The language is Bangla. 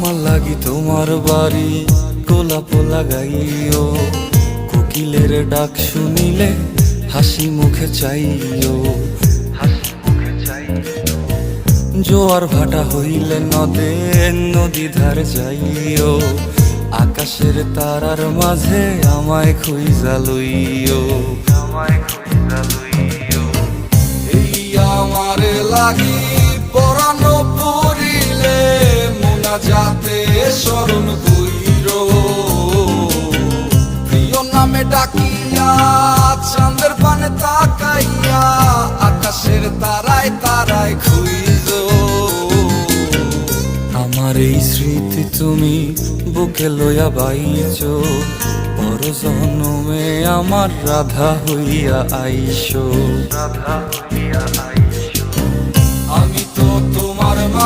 আমার লাগি তোমার বাড়ি গোলাপ লাগাইও, কোকিলের ডাক শুনিলে হাসি মুখে চাইও, জোয়ার ভাটা হইলে নদে নদী ধারে যাইও, আকাশের তারার মাঝে আমায় খুঁজা লইও, এই আমারে লাগি পরানো পড়িলে মোনা যাতে স্মরণ কইরো, প্রিয় নামে ডাকিয়া চাঁদের পানে তাকাইয়া আকাশের তারায় তারায় খুঁজো। আমার এই স্মৃতি তুমি বুকে লইয়া বাইছো, পর জন্মে আমার রাধা হইয়া আইসো, আমি